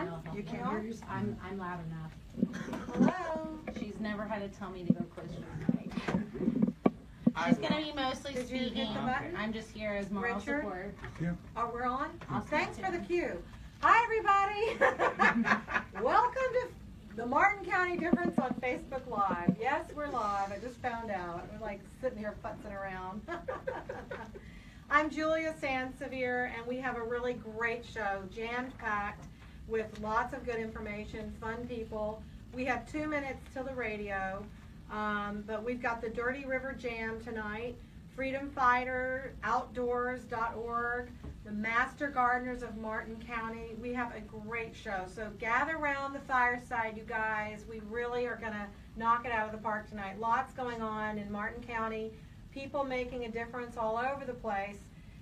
on? You can hear yourself. I'm loud enough. Hello. She's never had to tell me to go closer to the mic. She's going to be mostly Did you hit speaking. the button? I'm just here as moral Richard? support. Yeah. Oh, we're on? Awesome. Thanks for the cue. Hi, everybody. Welcome to the Martin County Difference on Facebook Live. Yes, we're live. I just found out. We're like sitting here futzing around. I'm Julia Sansevier, and we have a really great show, jammed-packed with lots of good information, fun people. We have 2 minutes till the radio, but we've got the Dirty River Jam tonight, Freedom Fighter, Outdoors.org, the Master Gardeners of Martin County. We have a great show, so gather around the fireside, you guys. We really are going to knock it out of the park tonight. Lots going on in Martin County, people making a difference all over the place,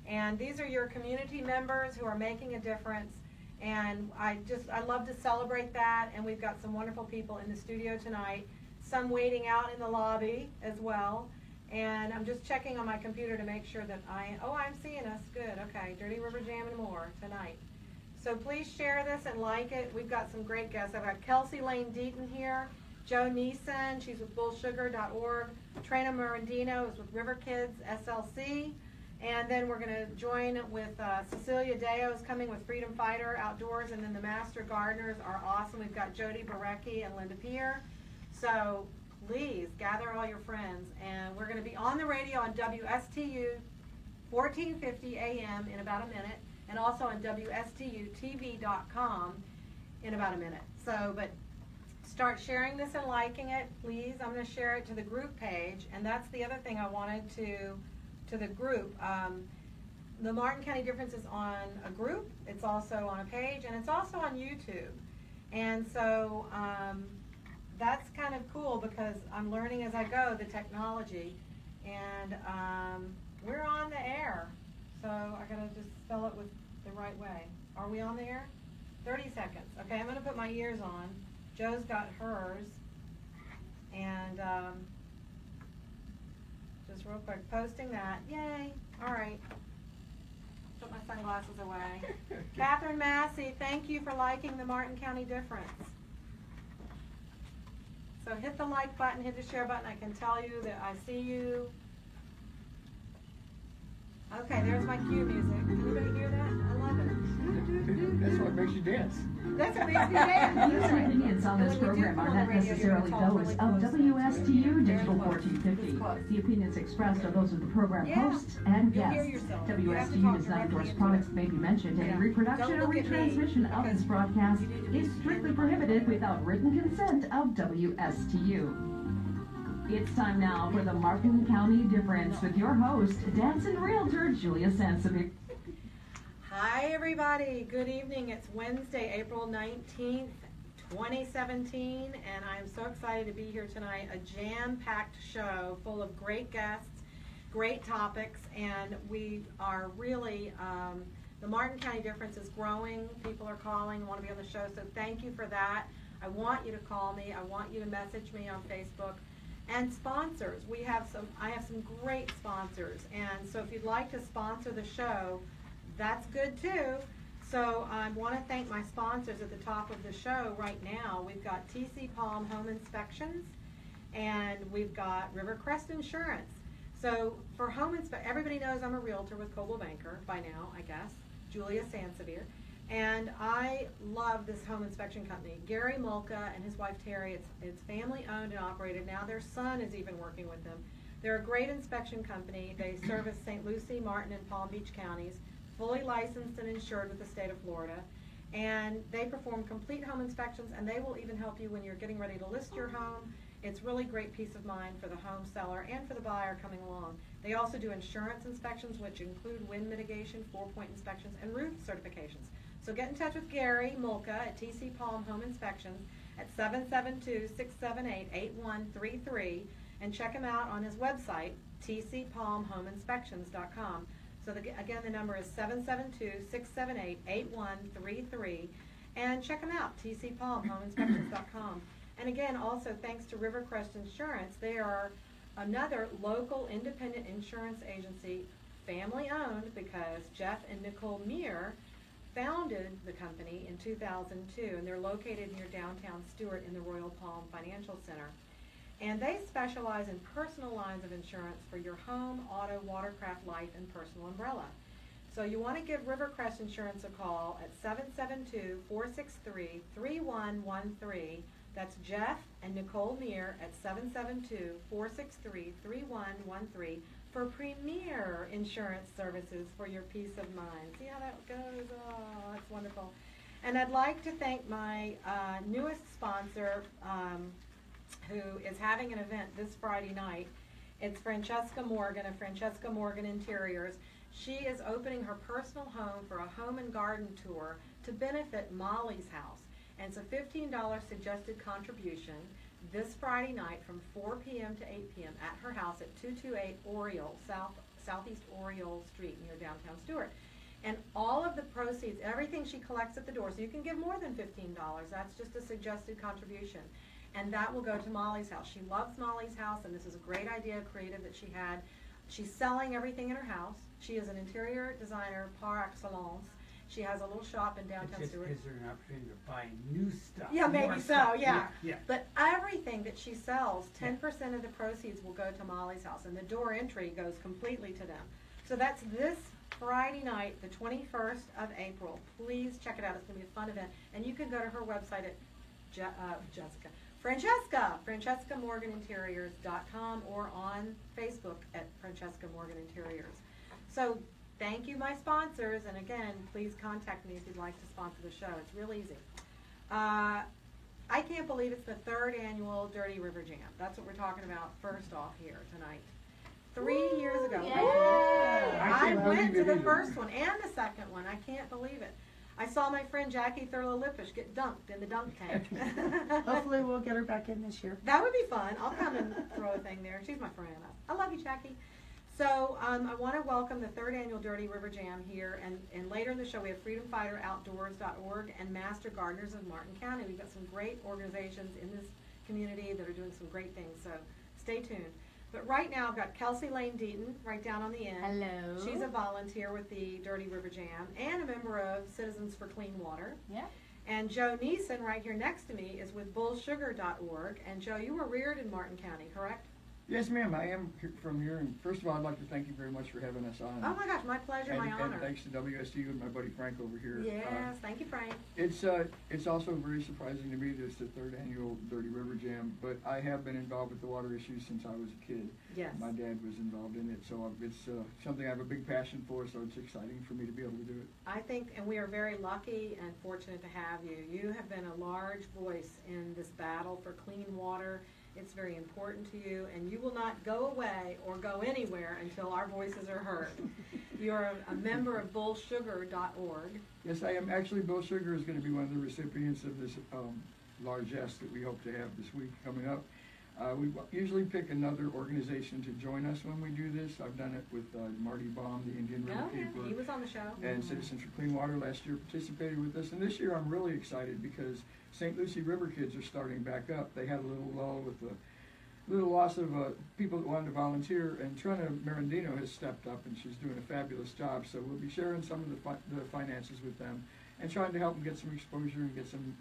and these are your community members who are making a difference. And I love to celebrate that, and we've got some wonderful people in the studio tonight, some waiting out in the lobby as well. And I'm just checking on my computer to make sure that I'm seeing us, good, okay, Dirty River Jam and more tonight. So please share this and like it. We've got some great guests. I've got Kelsey Lane Deaton here, Joe Neeson, she's with bullsugar.org, Trina Morandino is with River Kids SLC. And then we're going to join with Cecilia Deo is coming with Freedom Fighter Outdoors, and then the Master Gardeners are awesome. We've got Jody Barecki and Linda Peer. So please gather all your friends, and we're going to be on the radio on WSTU 1450 AM in about a minute, and also on WSTUTV.com in about a minute. So, but start sharing this and liking it, please. I'm going to share it to the group page, and that's the other thing I wanted to the group. The Martin County Difference is on a group, it's also on a page, and it's also on YouTube. And so that's kind of cool because I'm learning as I go the technology, and we're on the air. So I gotta just spell it with the right way. Are we on the air? 30 seconds. Okay, I'm gonna put my ears on. Joe's got hers, and just real quick, posting that. Yay. All right. Put my sunglasses away. Catherine Massey, thank you for liking the Martin County Difference. So hit the like button, hit the share button. I can tell you that I see you. Okay, there's my cue music. Anybody hear that? I love it. That's what makes you dance. That's what makes me dance. Views and opinions on this program are not necessarily those of WSTU Digital 1450. The opinions expressed are those of the program hosts and guests. WSTU does not endorse products that may be mentioned. Any reproduction or retransmission of this broadcast is strictly prohibited without written consent of WSTU. It's time now for the Martin County Difference with your host, Dancing Realtor Julia Sansevier. Hi everybody, good evening. It's Wednesday, April 19th, 2017, and I'm so excited to be here tonight. A jam-packed show full of great guests, great topics, and we are really, the Martin County Difference is growing. People are calling, want to be on the show, so thank you for that. I want you to call me. I want you to message me on Facebook. And sponsors, I have some great sponsors, and so if you'd like to sponsor the show, that's good too. So I want to thank my sponsors at the top of the show right now. We've got TC Palm Home Inspections, and we've got Rivercrest Insurance. So for home inspection, everybody knows I'm a realtor with Coldwell Banker by now, I guess, Julia Sansevier. And I love this home inspection company. Gary Mulca and his wife Terry, it's family owned and operated. Now their son is even working with them. They're a great inspection company. They service St. Lucie, Martin, and Palm Beach counties, fully licensed and insured with the state of Florida. And they perform complete home inspections, and they will even help you when you're getting ready to list your home. It's really great peace of mind for the home seller and for the buyer coming along. They also do insurance inspections, which include wind mitigation, 4-point inspections, and roof certifications. So get in touch with Gary Mulca at TC Palm Home Inspections at 772-678-8133 and check him out on his website, tcpalmhomeinspections.com. So again, the number is 772-678-8133, and check them out, tcpalmhomeinspections.com. And again, also thanks to Rivercrest Insurance, they are another local independent insurance agency, family owned, because Jeff and Nicole Meir founded the company in 2002, and they're located near downtown Stuart in the Royal Palm Financial Center. And they specialize in personal lines of insurance for your home, auto, watercraft, life, and personal umbrella. So you want to give Rivercrest Insurance a call at 772-463-3113. That's Jeff and Nicole Meir at 772-463-3113 for premier insurance services for your peace of mind. See how that goes? Oh, that's wonderful. And I'd like to thank my newest sponsor, who is having an event this Friday night. It's Francesca Morgan of Francesca Morgan Interiors. She is opening her personal home for a home and garden tour to benefit Molly's House. And it's a $15 suggested contribution this Friday night from 4 p.m. to 8 p.m. at her house at 228 Oriole, Southeast Oriole Street near downtown Stuart. And all of the proceeds, everything she collects at the door, so you can give more than $15, that's just a suggested contribution. And that will go to Molly's House. She loves Molly's House, and this is a great idea, creative, that she had. She's selling everything in her house. She is an interior designer par excellence. She has a little shop in downtown Stuart. Is there an opportunity to buy new stuff? Yeah, maybe so, stuff. yeah. Yeah. But everything that she sells, 10% of the proceeds will go to Molly's House, and the door entry goes completely to them. So that's this Friday night, the 21st of April. Please check it out. It's going to be a fun event. And you can go to her website at FrancescaMorganInteriors.com or on Facebook at Francesca Morgan Interiors. So thank you, my sponsors, and again, please contact me if you'd like to sponsor the show. It's real easy. I can't believe it's the 3rd annual Dirty River Jam. That's what we're talking about first off here tonight. 3 years ago. I went to the first one and the second one. I can't believe it. I saw my friend Jackie Thurlow-Lippish get dunked in the dunk tank. Hopefully we'll get her back in this year. That would be fun. I'll come and throw a thing there. She's my friend. I love you, Jackie. So I want to welcome the 3rd annual Dirty River Jam here, and later in the show we have freedomfighteroutdoors.org and Master Gardeners of Martin County. We've got some great organizations in this community that are doing some great things, so stay tuned. But right now I've got Kelsey Lane Deaton right down on the end. Hello. She's a volunteer with the Dirty River Jam and a member of Citizens for Clean Water. Yeah. And Joe Neeson right here next to me is with bullsugar.org. And Joe, you were reared in Martin County, correct? Yes, ma'am. I am from here. And first of all, I'd like to thank you very much for having us on. Oh my gosh, my pleasure, my honor. And thanks to WSTU and my buddy Frank over here. Yes, thank you, Frank. It's also very surprising to me that it's the 3rd annual Dirty River Jam, but I have been involved with the water issues since I was a kid. Yes. My dad was involved in it, so it's something I have a big passion for, so it's exciting for me to be able to do it. I think, and we are very lucky and fortunate to have you. You have been a large voice in this battle for clean water. It's very important to you, and you will not go away or go anywhere until our voices are heard. You're a member of bullsugar.org. Yes, I am. Actually, Bill Sugar is going to be one of the recipients of this largesse that we hope to have this week coming up. We usually pick another organization to join us when we do this. I've done it with Marty Baum, the Indian River Keeper. He was on the show. And Citizens for Clean Water last year participated with us. And this year I'm really excited because St. Lucie River Kids are starting back up. They had a little lull with the little loss of people that wanted to volunteer, and Trina Merendino has stepped up, and she's doing a fabulous job. So we'll be sharing some of the finances with them and trying to help them get some exposure and get some,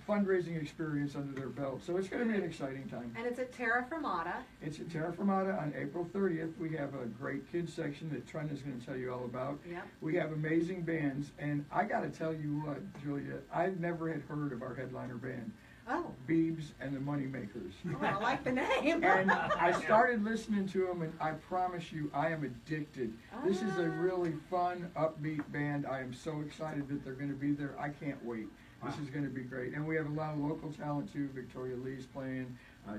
fundraising experience under their belt. So it's going to be an exciting time. And it's at Terra Firmata. It's at Terra Firmata on April 30th. We have a great kids section that Trent is going to tell you all about. Yep. We have amazing bands, and I got to tell you what, Julia, I never had heard of our headliner band. Oh. Beebs and the Moneymakers. Oh, I like the name. And I started listening to them, and I promise you, I am addicted. This is a really fun, upbeat band. I am so excited that they're going to be there. I can't wait. This is going to be great. And we have a lot of local talent, too. Victoria Lee's playing.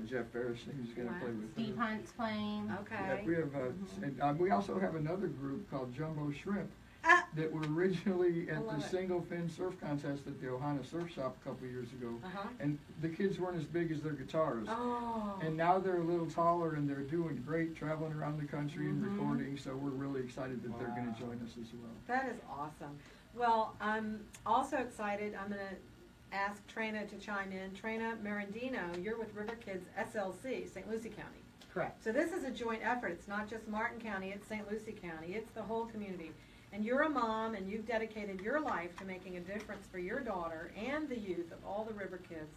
Jeff Ferris, who's going to play with Steve Hunt's playing. Okay. Yeah, we have, and we also have another group called Jumbo Shrimp that were originally at the single fin surf contest at the Ohana Surf Shop a couple years ago. And the kids weren't as big as their guitars. Oh. And now they're a little taller, and they're doing great, traveling around the country and recording. So we're really excited that they're going to join us as well. That is awesome. Well, I'm also excited. I'm going to ask Trina to chime in. Trina Merendino, you're with River Kids SLC, St. Lucie County. Correct. So this is a joint effort. It's not just Martin County, it's St. Lucie County. It's the whole community. and you're a mom and you've dedicated your life to making a difference for your daughter and the youth of all the river kids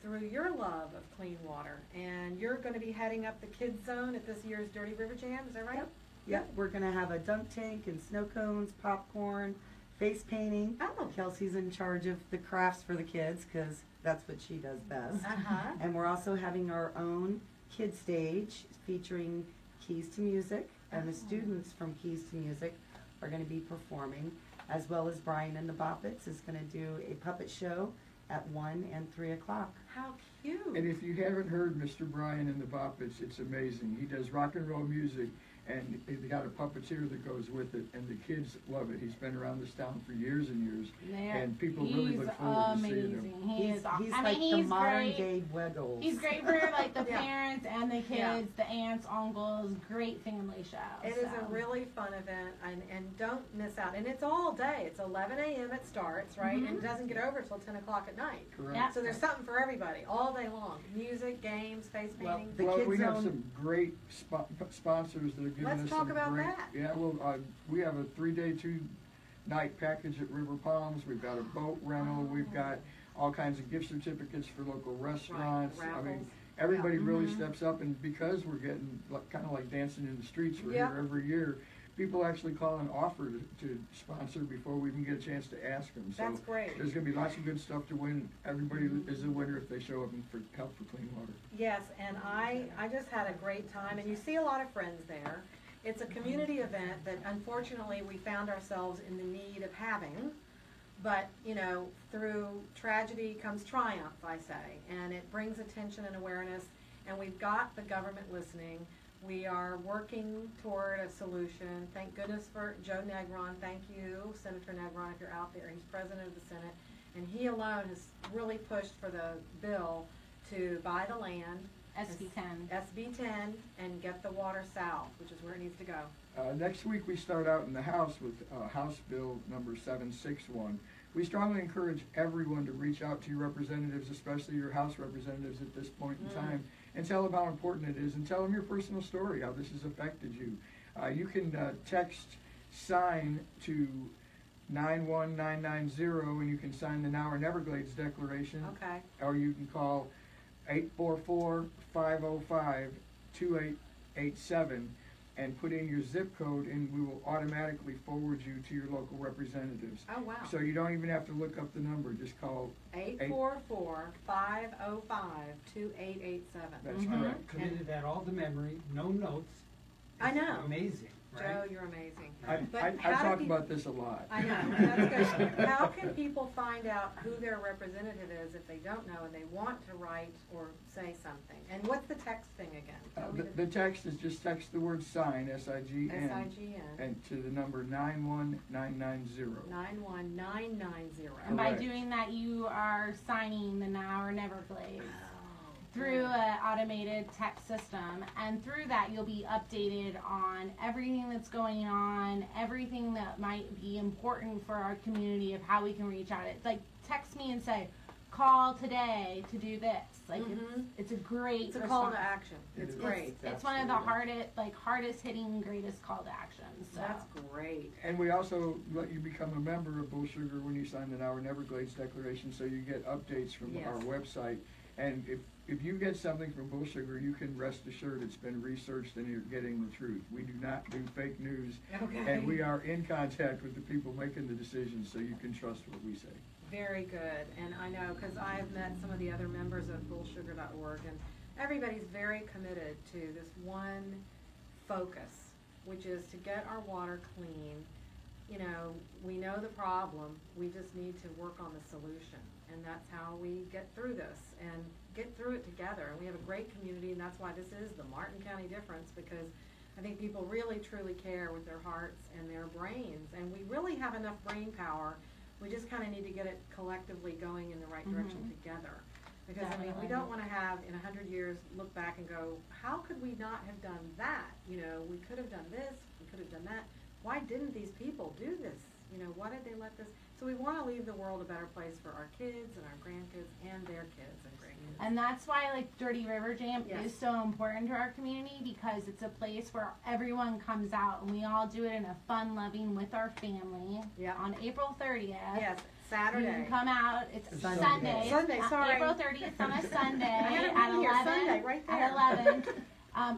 through your love of clean water. And you're going to be heading up the kids zone at this year's Dirty River Jam, is that right? Yep, we're gonna have a dunk tank and snow cones, popcorn, face painting. Oh. Kelsey's in charge of the crafts for the kids, because that's what she does best. Uh-huh. And we're also having our own kid stage featuring Keys to Music, and the students from Keys to Music are gonna be performing, as well as Brian and the Boppets is gonna do a puppet show at 1 and 3 o'clock. How cute. And if you haven't heard Mr. Brian and the Boppets, it's amazing. He does rock and roll music, and they got a puppeteer that goes with it, and the kids love it. He's been around this town for years and years, and people really look forward to seeing him. He's like the modern day Wiggles. He's great for like the Yeah. parents and the kids, the aunts, uncles. Great family show. It is a really fun event, and don't miss out. And it's all day. It's 11 a.m. it starts, right? And it doesn't get over till 10 o'clock at night. Correct. Yep. So there's something for everybody all day long. Music, games, face painting. The Well, Kids we have Zone- some great sponsors that are giving Let's us talk some about great. that. Yeah, well, we have a 3-day, 2-night package at River Palms. We've got a boat rental. We've got all kinds of gift certificates for local restaurants. I mean, raffles. everybody really steps up, and because we're getting kind of like dancing in the streets, we're here every year. People actually call and offer to sponsor before we even get a chance to ask them. So That's great. there's going to be lots of good stuff to win. Everybody is a winner if they show up and for help for clean water. Yes, and I just had a great time, and you see a lot of friends there. It's a community event that unfortunately we found ourselves in the need of having, but you know, through tragedy comes triumph, I say, and it brings attention and awareness, and we've got the government listening. We are working toward a solution. Thank goodness for Joe Negron. Thank you, Senator Negron, if you're out there. He's president of the Senate, and he alone has really pushed for the bill to buy the land, SB 10. SB 10, and get the water south, which is where it needs to go. Next week, we start out in the House with House Bill number 761. We strongly encourage everyone to reach out to your representatives, especially your House representatives at this point in time, and tell them how important it is, and tell them your personal story, how this has affected you. You can text SIGN to 91990, and you can sign the Now or Neverglades Declaration. Okay. Or you can call 844-505-2887 and put in your zip code, and we will automatically forward you to your local representatives. Oh, wow. So you don't even have to look up the number, just call. 844-505-2887. That's correct. Committed that all to memory, no notes. I know. Amazing, Joe, right? you're amazing. I But how do talk people- about this a lot. I know, that's good. How can people find out who their representative is if they don't know and they want to write or say something? And what's the text thing again? Tell me The text is just text the word SIGN, S-I-G-N, SIGN, and to the number 91990. 91990. And by Correct. doing that, you are signing the Now or Neverglades through an automated text system, and through that you'll be updated on everything that's going on, everything that might be important for our community of how we can reach out. It's like text me and say, call today to do this. Like it's a great It's a call to response. action. It's It is. great. It's one of the hardest hitting, greatest call to actions. So. That's great. And we also let you become a member of Bull Sugar when you sign the Now or Neverglades Declaration, so you get updates from Yes. our website. And if you get something from Bull Sugar, you can rest assured it's been researched and you're getting the truth. We do not do fake news, Okay. and we are in contact with the people making the decisions, so you can trust what we say. Very good, and I know, because I've met some of the other members of bullsugar.org, and everybody's very committed to this one focus, which is to get our water clean. You know, we know the problem, we just need to work on the solution, and that's how we get through this, and get through it together. And we have a great community, and that's why this is the Martin County Difference, because I think people really, truly care with their hearts and their brains, and we really have enough brain power. We just kind of need to get it collectively going in the right direction together. Because, I mean, we Definitely. don't want to have, in 100 years, look back and go, how could we not have done that? You know, we could have done this, we could have done that. Why didn't these people do this? You know, why did they let this? So we want to leave the world a better place for our kids and our grandkids and their kids and grandkids. And that's why, like, Dirty River Jam Yes. is so important to our community, because it's a place where everyone comes out and we all do it in a fun, loving, with our family. Yeah. On April 30th. Yes, You Saturday. can come out. It's Sunday. Sunday. Sunday, sorry. April 30th on a Sunday I had it at right 11. here, Sunday, right there. At 11.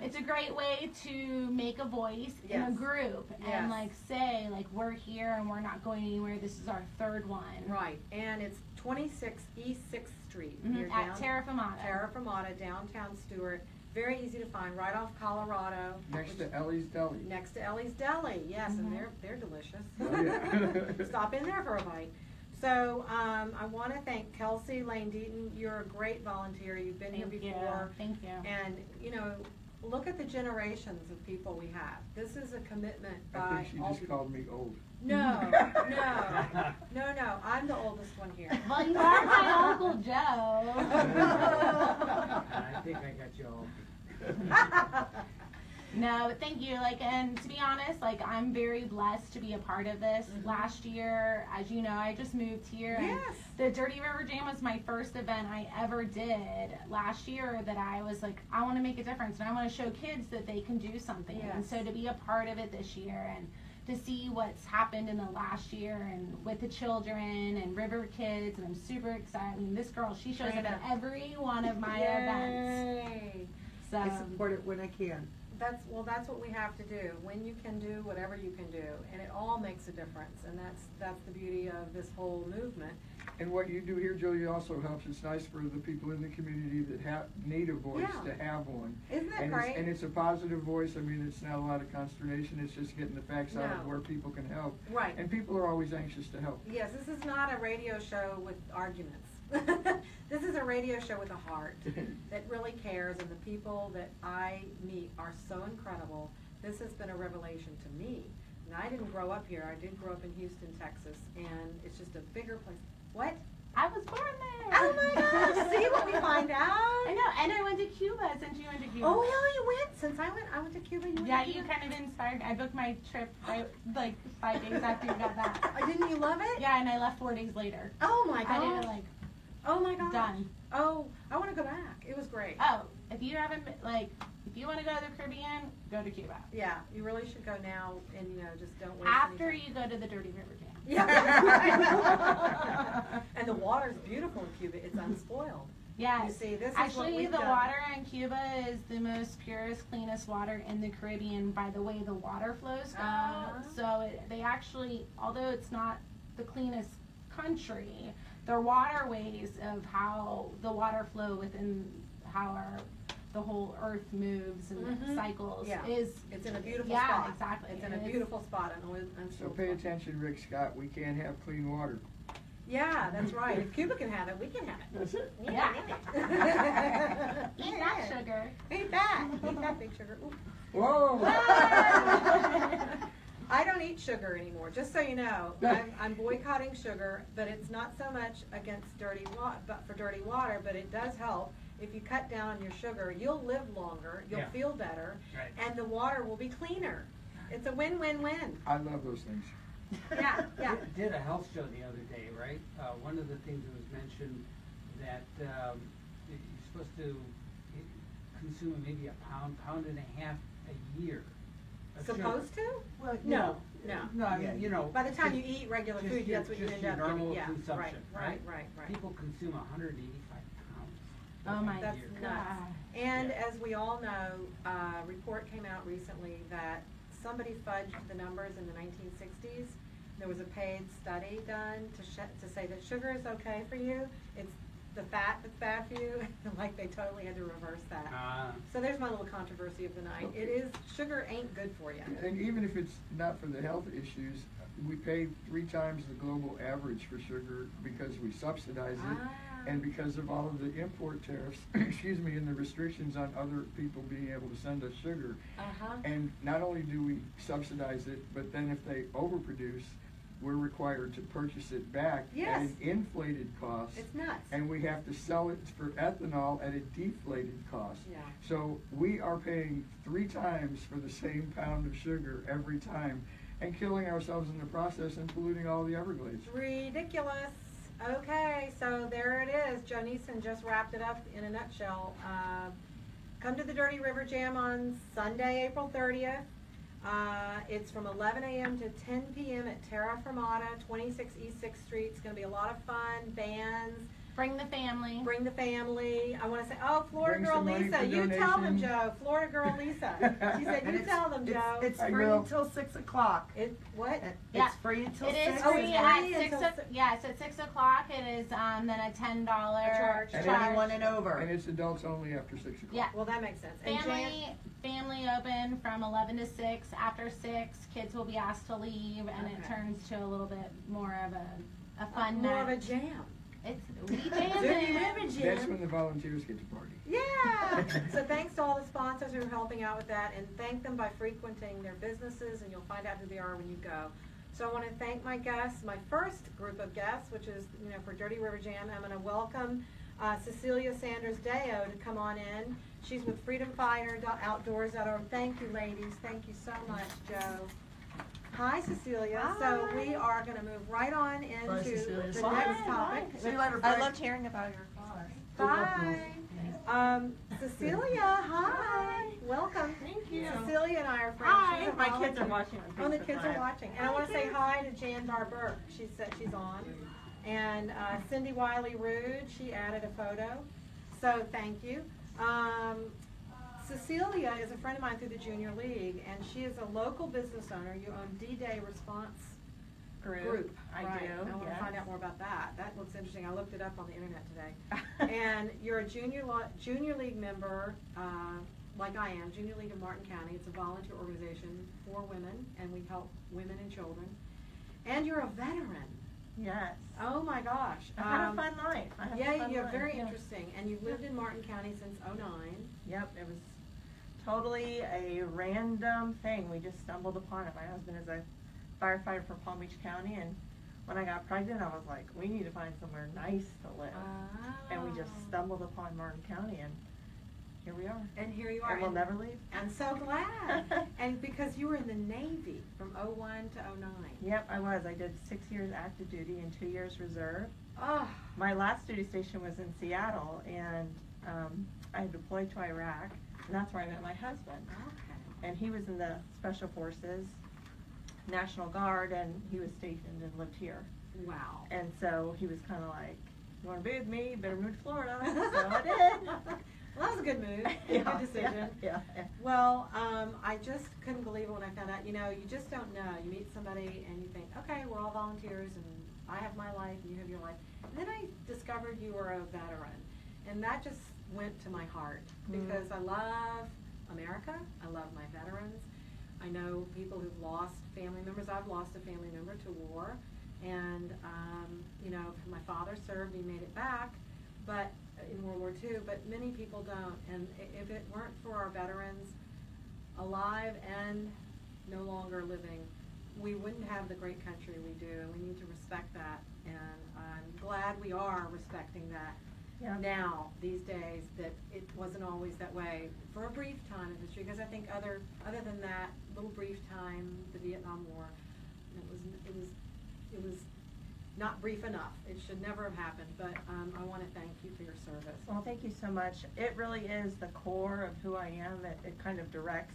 It's a great way to make a voice in a Yes. group Yes. and like say like we're here and we're not going anywhere. This is our third one. Right, and it's 26 East 6th Street. Mhm, Near at Terra Firmata. Terra Firmata, downtown Stewart. Very easy to find, right off Colorado. Next which- to Ellie's Deli. Next to Ellie's Deli, yes, and Mhm. they're delicious. Oh, yeah. Stop in there for a bite. So I want to thank Kelsey Lane Deaton. You're a great volunteer. You've been Thank here you. before. Thank you. And, you know, look at the generations of people we have. This is a commitment I by think she all just people. called me old. No. I'm the oldest one here. Well, you are my Uncle Joe. I think I got you all. No, but thank you. Like, and to be honest, like, I'm very blessed to be a part of this. Mhm. Last year, as you know, I just moved here. And Yes. the Dirty River Jam was my first event I ever did last year that I was like, I want to make a difference and I want to show kids that they can do something. And Yes. so to be a part of it this year and to see what's happened in the last year and with the children and River Kids, and I'm super excited. I mean, this girl, she shows up at Trina. every one of my events. Yay. So I support it when I can. That's what we have to do. When you can do whatever you can do, and it all makes a difference. And that's the beauty of this whole movement. And what you do here, Jody, also helps. It's nice for the people in the community that need a voice Yeah. to have one. Isn't that And great? it's a positive voice. I mean, it's not a lot of consternation. It's just getting the facts out of No. where people can help. Right. And people are always anxious to help. Yes, this is not a radio show with arguments. This is a radio show with a heart that really cares, and the people that I meet are so incredible. This has been a revelation to me. And I didn't grow up here. I did grow up in Houston, Texas, and it's just a bigger place. What? I was born there. Oh my gosh, see what we find out? I know, and I went to Cuba since you went to Cuba. Oh, yeah, you went. Since I went to Cuba, you went Yeah, to you Cuba? kind of inspired. I booked my trip right, like 5 days after you got back. Didn't you love it? Yeah, and I left 4 days later. Oh my I did gosh. it like Oh my gosh. done. Oh, I want to go back. It was great. Oh, if you haven't been, like, if you want to go to the Caribbean, go to Cuba. Yeah, you really should go now, and just don't waste After any time. you go to the Dirty River Jam. Yeah. And the water's beautiful in Cuba. It's unspoiled. Yes. You see, this is what Actually, we've the done. water in Cuba is the most purest, cleanest water in the Caribbean by the way the water flows go. Uh-huh. So they actually, although it's not the cleanest country, their waterways of how the water flow within how the whole earth moves and Mhm. cycles Yeah. is It's in a beautiful yeah, spot. exactly. It's in And a beautiful spot. So pay attention, Rick Scott. We can't have clean water. Yeah, that's right. If Cuba can have it, we can have it. That's it. Yeah. Eat Eat that sugar. Eat that. Eat that big sugar. Ooh. Whoa! I don't eat sugar anymore, just so you know. I'm boycotting sugar, but it's not so much against dirty water, but for dirty water, but it does help. If you cut down on your sugar, you'll live longer, you'll Yeah. feel better, Right. and the water will be cleaner. It's a win-win-win. I love those things. Yeah, yeah. Did a health show the other day, right? One of the things that was mentioned that you're supposed to consume maybe a pound and a half a year. of sugar. Supposed to? Well, No. No, I mean, By the time you eat regular food, that's what you just end your up normal getting. Yeah, consumption, right. People consume 185 pounds. Oh my That's year. nuts. God. And Yeah. as we all know, a report came out recently that somebody fudged the numbers in the 1960s. There was a paid study done to say that sugar is okay for you. It's the fat that's bad for you. Like they totally had to reverse that. So there's my little controversy of the night. Sugar ain't good for you. And even if it's not for the health issues, we pay 3 times the global average for sugar because we subsidize it. Ah. And because of all of the import tariffs, excuse me, and the restrictions on other people being able to send us sugar. Uh-huh. And not only do we subsidize it, but then if they overproduce, we're required to purchase it back at Yes. an inflated cost. It's nuts. And we have to sell it for ethanol at a deflated cost. Yeah. So we are paying 3 times for the same pound of sugar every time. and killing ourselves in the process and polluting all the Everglades. Ridiculous. Okay, so there it is. Joe Neeson just wrapped it up in a nutshell. Come to the Dirty River Jam on Sunday, April 30th. It's from 11 a.m. to 10 p.m. at Terra Firmata, 26 East 6th Street. It's going to be a lot of fun, bands. Bring the family. Bring the family. I want to say, oh, Florida Bring Girl some money Lisa. for You tell them, donation. Joe. Florida Girl Lisa. She said, you tell them, Joe. It's I free will. until 6 o'clock. What? Yeah. It's free until It 6. is Oh, free it's at free 6 until o'clock. Yes, at 6 o'clock. It is then a $10 charge. And charge. Anyone and over. And it's adults only after 6 o'clock. Yeah. Well, that makes sense. And Family open from 11 to 6. After 6, kids will be asked to leave, and it Okay. turns to a little bit more of a fun more night. of a jam. It's we Dirty jamming. River That's Jam. when the volunteers get to party. Yeah. So thanks to all the sponsors who are helping out with that, and thank them by frequenting their businesses, and you'll find out who they are when you go. So I want to thank my guests, my first group of guests, which is, for Dirty River Jam. I'm going to welcome Cecilia Sanders Deo to come on in. She's with Freedom Fighter Outdoors. Thank you, ladies. Thank you so much, Joe. Hi, Cecilia. Hi. So we are going to move right on into Cecilia. the Bye. next topic. I loved hearing about your cause. Hi. Cecilia, hi. Welcome. Thank you. Cecilia and I are friends. Hi. She's a My kids volunteer. are watching on Facebook Oh, the kids are Live. watching. And I want to say hi to Jan Darburg. She said she's on. And Cindy Wiley Rude, she added a photo. So thank you. Cecilia is a friend of mine through the Junior League, and she is a local business owner. You own D-Day Response Group. I Right. do. I want to yes. find out more about that. That looks interesting. I looked it up on the internet today. And you're a junior league member, like I am, Junior League of Martin County. It's a volunteer organization for women, and we help women and children. And you're a veteran. Yes. Oh my gosh. I had a fun life. I had a Yeah, fun you're life, very yeah. interesting. And you've lived in Martin County since '09. Yep, it was totally a random thing. We just stumbled upon it. My husband is a firefighter for Palm Beach County, and when I got pregnant, I was like, we need to find somewhere nice to live. And we just stumbled upon Martin County, and here we are. And here you are. And we'll never leave. I'm so glad. And because you were in the Navy from '01 to '09. Yep, I was. I did 6 years active duty and 2 years reserve. Oh, My last duty station was in Seattle, and I deployed to Iraq, and that's where I met my husband. okay. And he was in the Special Forces, National Guard, and he was stationed and lived here. Wow. And so he was kind of like, you want to be with me? You better move to Florida. So I did. Well, that was a good move. Yeah, Good decision. Yeah. Well, I just couldn't believe it when I found out. You just don't know. You meet somebody and you think, okay, we're all volunteers, and I have my life, and you have your life. And then I discovered you were a veteran, and that just went to my heart because I love America. I love my veterans. I know people who've lost family members. I've lost a family member to war, and my father served. He made it back, but in World War II. But many people don't. And if it weren't for our veterans, alive and no longer living, we wouldn't have the great country we do. And we need to respect that. And I'm glad we are respecting that. Yeah. Now, these days, that it wasn't always that way for a brief time in history, because I think other than that little brief time, the Vietnam War, it was not brief enough. It should never have happened. But I want to thank you for your service. Well, thank you so much. It really is the core of who I am. It kind of directs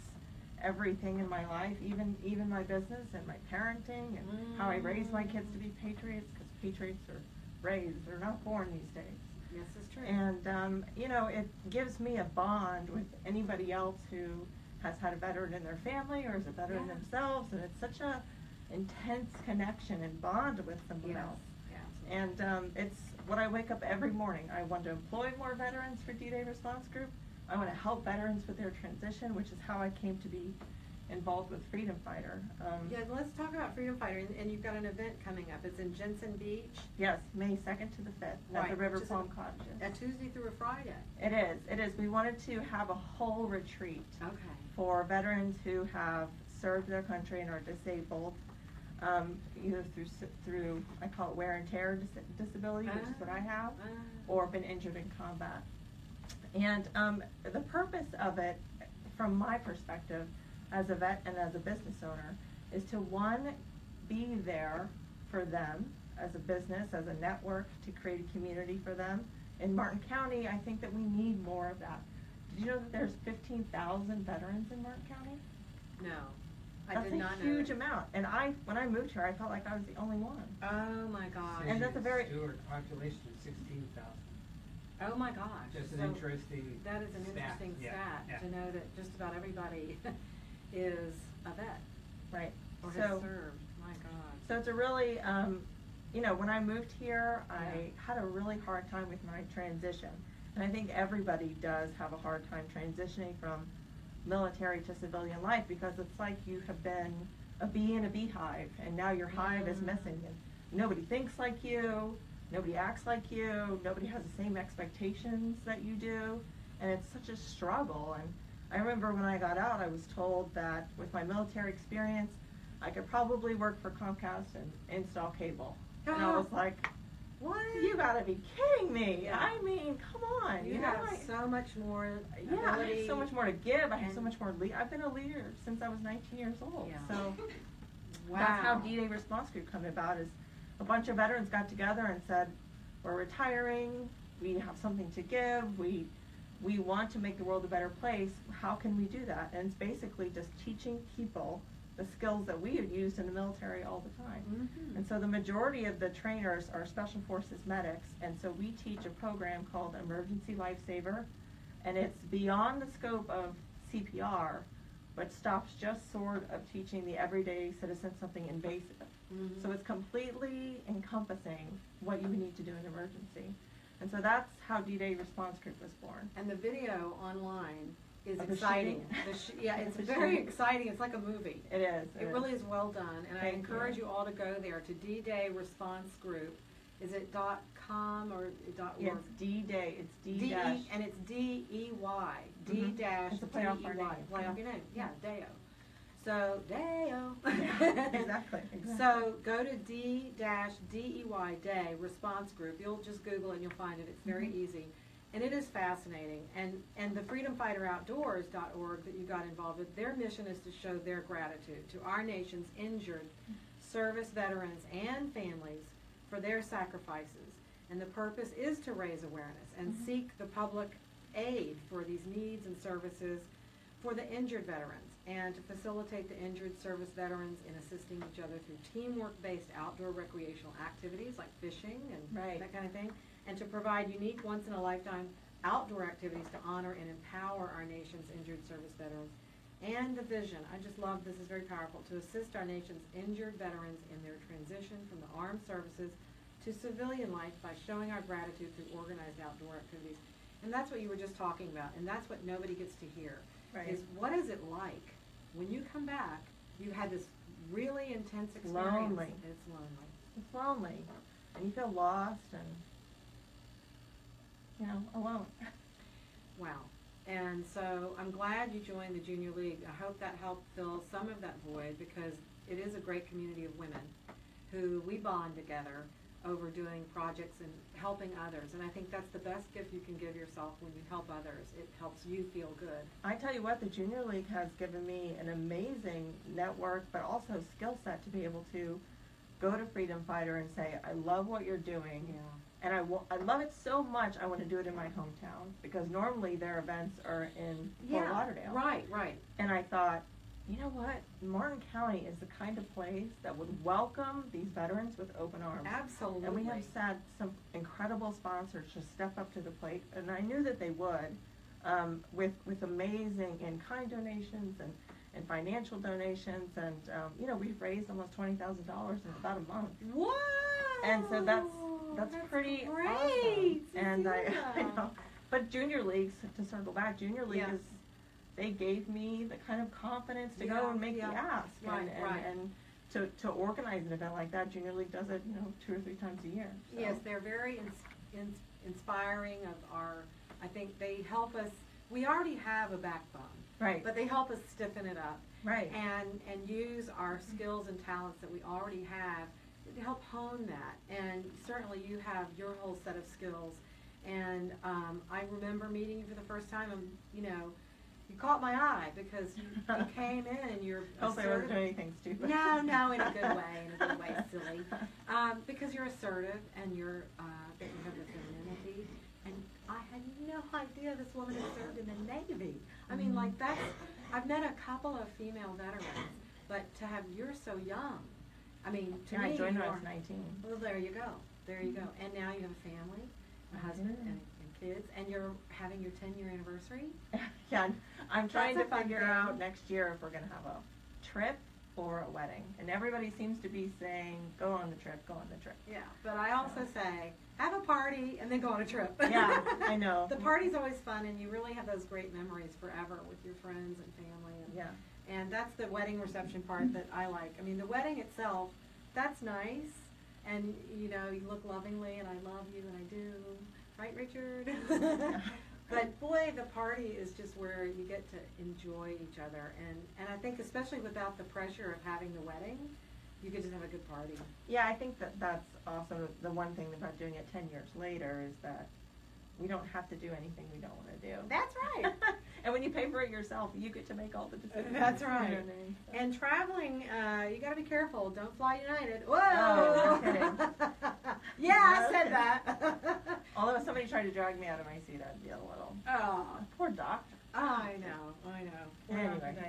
everything in my life, even my business and my parenting and how I raise my kids to be patriots, because patriots are raised. They're not born these days. Yes, it's true. And, it gives me a bond with anybody else who has had a veteran in their family or is a veteran Yeah. themselves, and it's such a intense connection and bond with someone Yes. else. Yeah, And it's what I wake up every morning. I want to employ more veterans for D-Day Response Group. I want to help veterans with their transition, which is how I came to be involved with Freedom Fighter. Yeah, let's talk about Freedom Fighter, and you've got an event coming up. It's in Jensen Beach. Yes, May 2nd to the 5th at the Right, River which is Palm Cottages. A Tuesday through a Friday. It is. We wanted to have a whole retreat Okay. for veterans who have served their country and are disabled, either through I call it wear and tear disability, which is what I have, or been injured in combat. And the purpose of it, from my perspective, as a vet and as a business owner, is to, one, be there for them as a business, as a network, to create a community for them. In Martin County, I think that we need more of that. Did you know that there's 15,000 veterans in Martin County? No, I That's did not a know. huge amount. And when I moved here, I felt like I was the only one. Oh my gosh. And that's a very- Stewart population of 16,000. Oh my gosh. Just an So interesting that is an stat. interesting Yeah, stat yeah. to know that just about everybody is a vet Right. or So- has served. My God. So it's a really, you know, when I moved here, I had a really hard time with my transition. And I think everybody does have a hard time transitioning from military to civilian life, because it's like you have been a bee in a beehive, and now your hive is missing, and nobody thinks like you, nobody acts like you, nobody has the same expectations that you do, and it's such a struggle. And I remember when I got out, I was told that with my military experience, I could probably work for Comcast and install cable. And I was like, What? you gotta be kidding me. Yeah. I mean, come on. You know, have so much more yeah, I ability. have so much more to give. I have so and- much more I've been a leader since I was 19 years old. Yeah. So Wow. that's how D-Day Response Group came about, is a bunch of veterans got together and said, we're retiring, we have something to give, we want to make the world a better place. How can we do that? And it's basically just teaching people the skills that we had used in the military all the time. Mhm. And so the majority of the trainers are Special Forces medics, and so we teach a program called Emergency Lifesaver, and it's beyond the scope of CPR, but stops just short of teaching the everyday citizen something invasive. Mhm. So it's completely encompassing what you would need to do in an emergency. And so that's how D-Day Response Group was born. And the video online is Of the exciting. shooting. Yeah, it's The very shooting. exciting. It's like a movie. It is. It really is well done, and I Thank encourage you. you all to go there to D-Day Response Group. Is it .com or .org? Yeah, it's D-Day. It's D D-E, dash. and it's D-E-Y. Mhm. D-dash It's a play off our D-E-Y. name. Play off your name. Yeah, Deo. So, Deo. Yeah, exactly. So go to D-DEY Day Response Group. You'll just Google it and you'll find it. It's very Mhm. easy. And it is fascinating. And the freedomfighteroutdoors.org that you got involved with, their mission is to show their gratitude to our nation's injured service veterans and families for their sacrifices. And the purpose is to raise awareness and Mhm. seek the public aid for these needs and services for the injured veterans, and to facilitate the injured service veterans in assisting each other through teamwork-based outdoor recreational activities like fishing and Right. that kind of thing, and to provide unique once-in-a-lifetime outdoor activities to honor and empower our nation's injured service veterans. And the vision, I just love this, is very powerful, to assist our nation's injured veterans in their transition from the armed services to civilian life by showing our gratitude through organized outdoor activities. And that's what you were just talking about, and that's what nobody gets to hear. Right. Is what is it like when you come back, you had this really intense experience. Lonely. It's lonely. It's lonely, and you feel lost and, you know, alone. Wow. And so I'm glad you joined the Junior League. I hope that helped fill some of that void, because it is a great community of women who we bond together over doing projects and helping others. And I think that's the best gift you can give yourself when you help others. It helps you feel good. I tell you what, the Junior League has given me an amazing network, but also skill set to be able to go to Freedom Fighter and say, I love what you're doing. Yeah. And I love it so much, I want to do it in my hometown, because normally their events are in Fort Lauderdale. Right, right. And I thought, you know what? Martin County is the kind of place that would welcome these veterans with open arms. Absolutely. And we have had some incredible sponsors just step up to the plate, and I knew that they would, with amazing in-kind donations and financial donations, and you know, we've raised almost $20,000 in about a month. What? And so that's pretty great awesome. to And see I that. know, but Junior Leagues, to circle back, Junior League Yeah. is, they gave me the kind of confidence to Yeah, go and make yeah. the ask, Right, and, right. and to organize an event like that. Junior League does it, you know, 2 or 3 times a year. So. Yes, they're very inspiring of our, I think they help us, we already have a backbone. Right. But they help us stiffen it up. Right. And use our skills and talents that we already have to help hone that. And certainly you have your whole set of skills. And I remember meeting you for the first time, and you know, you caught my eye because you came in and you're Hopefully I wasn't doing anything stupid. No, in a good way, silly. Because you're assertive and you're that you have the femininity. And I had no idea this woman had served in the Navy. I mean, like that's. I've met a couple of female veterans, but to have you're so young. I mean, to me, I joined when I you was are. 19. Well, there you go. There you go. And now you have a family, a husband, and kids, and you're having your 10-year anniversary. Yeah, I'm trying to That's a fun figure thing. out next year if we're going to have a trip or a wedding. And everybody seems to be saying, go on the trip, go on the trip. Yeah, but I also say, have a party and then go on a trip. Yeah, I know. The party's always fun, and you really have those great memories forever with your friends and family. And, Yeah. and that's the wedding reception part that I like. I mean, the wedding itself, that's nice, and you know, you look lovingly, and I love you, and I do. Right, Richard? But boy, the party is just where you get to enjoy each other, and I think especially without the pressure of having the wedding, you could just have a good party. Yeah, I think that that's also the one thing about doing it 10 years later is that we don't have to do anything we don't want to do. That's right. And when you pay for it yourself, you get to make all the decisions. That's You know right. what I mean? So. And traveling, you got to be careful. Don't fly United. Whoa! Oh, no kidding. Yeah, I No said kidding. that. Although if somebody tried to drag me out of my seat, I'd be a little. Oh, Poor doctor. I know. Poor Anyway. Dr. Dow.